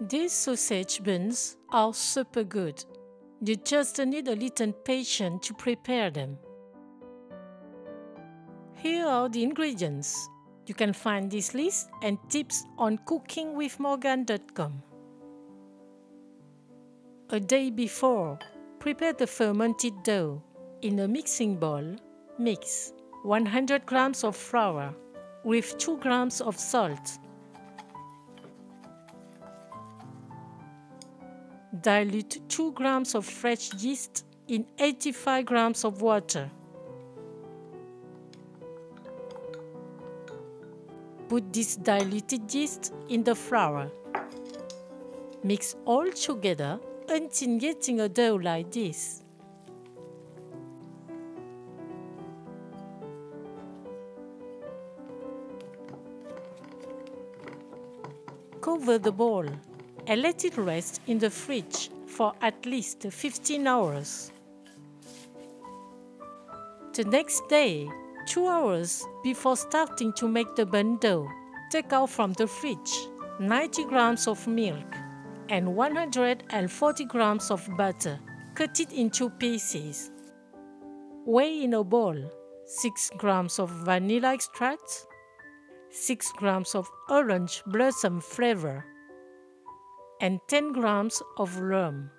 These sausage buns are super good. You just need a little patience to prepare them. Here are the ingredients. You can find this list and tips on cookingwithmorgan.com. A day before, prepare the fermented dough. In a mixing bowl, mix 100 grams of flour with 2 grams of salt. Dilute 2 grams of fresh yeast in 85 grams of water. Put this diluted yeast in the flour. Mix all together until getting a dough like this. Cover the bowl and let it rest in the fridge for at least 15 hours. The next day, 2 hours before starting to make the bun dough, take out from the fridge 90 grams of milk and 140 grams of butter. Cut it into pieces. Weigh in a bowl 6 grams of vanilla extract, 6 grams of orange blossom flavor, and 10 grams of rum.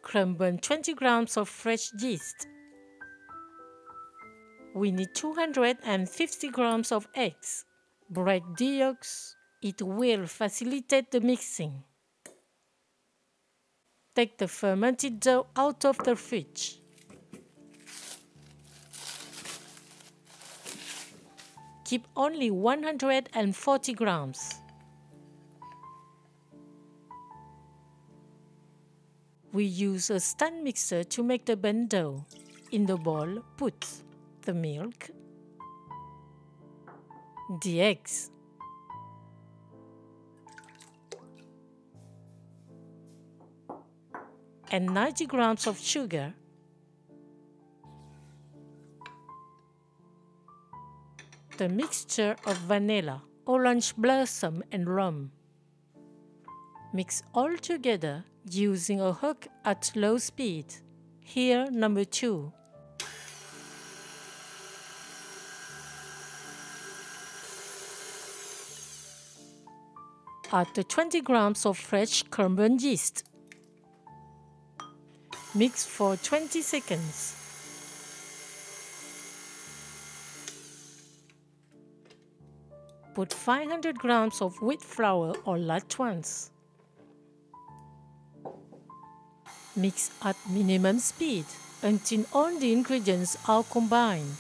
Crumble 20 grams of fresh yeast. We need 250 grams of eggs. Break the yolks. It will facilitate the mixing. Take the fermented dough out of the fridge. Keep only 140 grams. We use a stand mixer to make the bun dough. In the bowl, put the milk, the eggs, and 90 grams of sugar, the mixture of vanilla, orange blossom, and rum. Mix all together using a hook at low speed. Here, number 2. Add the 20 grams of fresh crumbled yeast. Mix for 20 seconds. Put 500 grams of wheat flour all at once. Mix at minimum speed until all the ingredients are combined.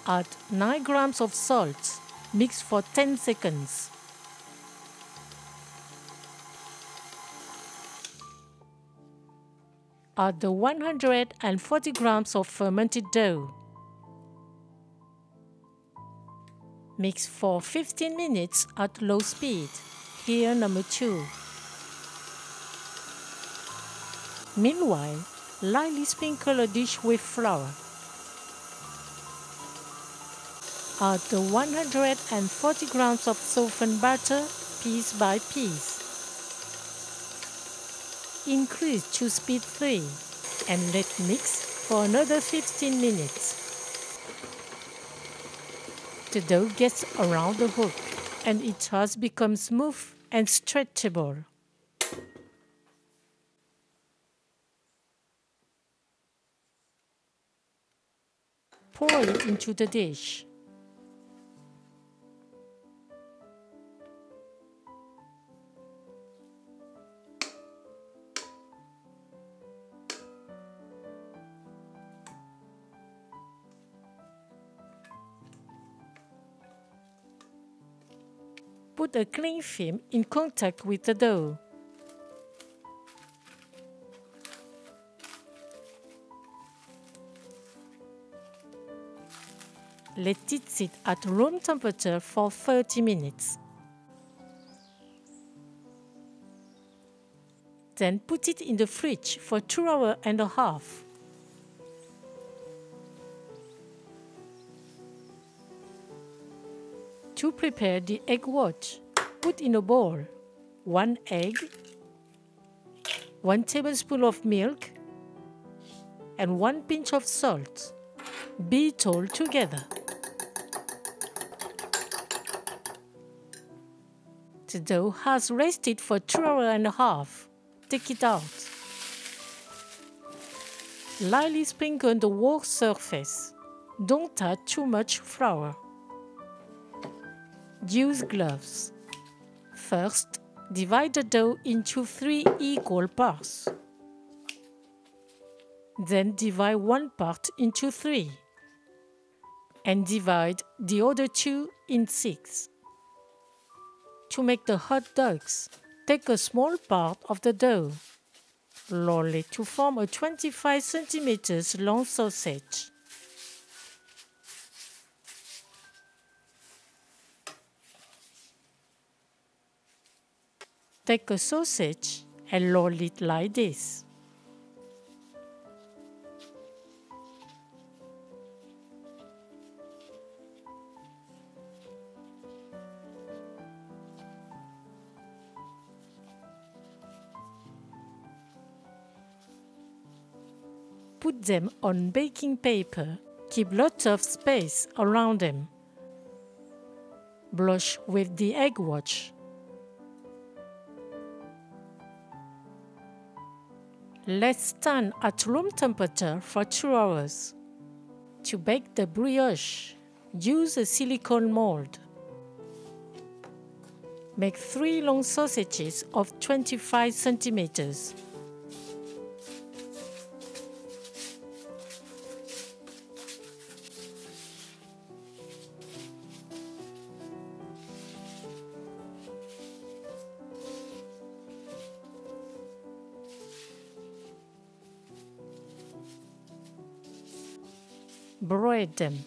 Add 9 grams of salt. Mix for 10 seconds. Add the 140 grams of fermented dough. Mix for 15 minutes at low speed. Here, number 2. Meanwhile, lightly sprinkle a dish with flour. Add the 140 grams of softened butter piece by piece. Increase to speed 3 and let mix for another 15 minutes. The dough gets around the hook and it has become smooth and stretchable. Pour it into the dish. Put a cling film in contact with the dough. Let it sit at room temperature for 30 minutes. Then put it in the fridge for 2 hours and a half. To prepare the egg wash, put in a bowl 1 egg, 1 tablespoon of milk, and 1 pinch of salt. Beat all together. The dough has rested for 2 hours and a half. Take it out. Lightly sprinkle on the work surface. Don't add too much flour. Use gloves. First, divide the dough into 3 equal parts. Then divide one part into 3. And divide the other 2 in 6. To make the hot dogs, take a small part of the dough. Roll it to form a 25 cm long sausage. Take a sausage and roll it like this. Put them on baking paper. Keep lots of space around them. Brush with the egg wash. Let's stand at room temperature for 2 hours. To bake the brioche, use a silicone mold. Make 3 long sausages of 25 centimeters. Braid them.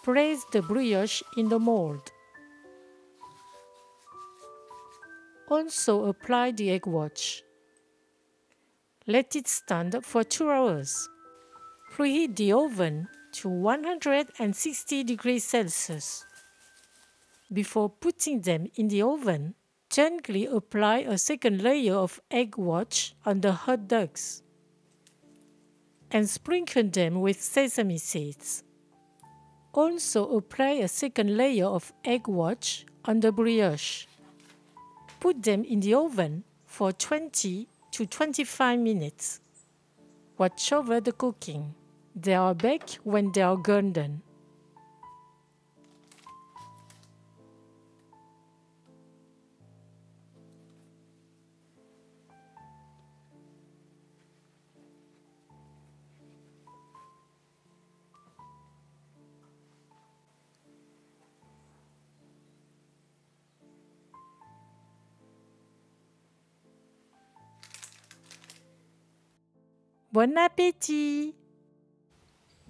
Place the brioche in the mold. Also apply the egg wash. Let it stand for 2 hours. Preheat the oven to 160 degrees Celsius. Before putting them in the oven, gently apply a second layer of egg wash on the hot dogs and sprinkle them with sesame seeds. Also apply a second layer of egg wash on the brioche. Put them in the oven for 20 to 25 minutes. Watch over the cooking. They are baked when they are golden. Bon appétit!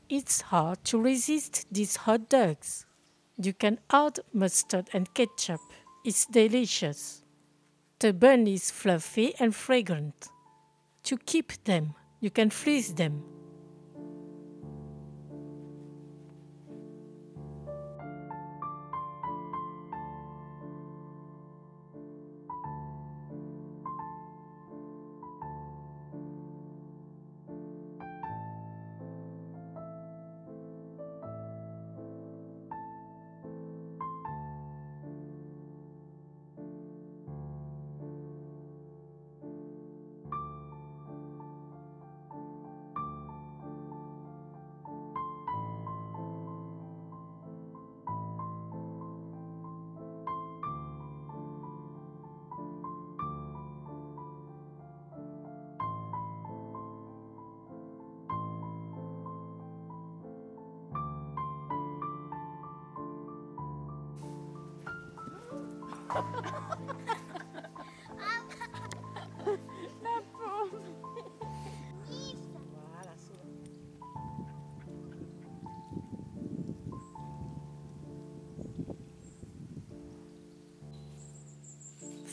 It's hard to resist these hot dogs. You can add mustard and ketchup. It's delicious. The bun is fluffy and fragrant. To keep them, you can freeze them.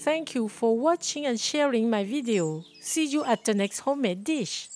Thank you for watching and sharing my video. See you at the next homemade dish.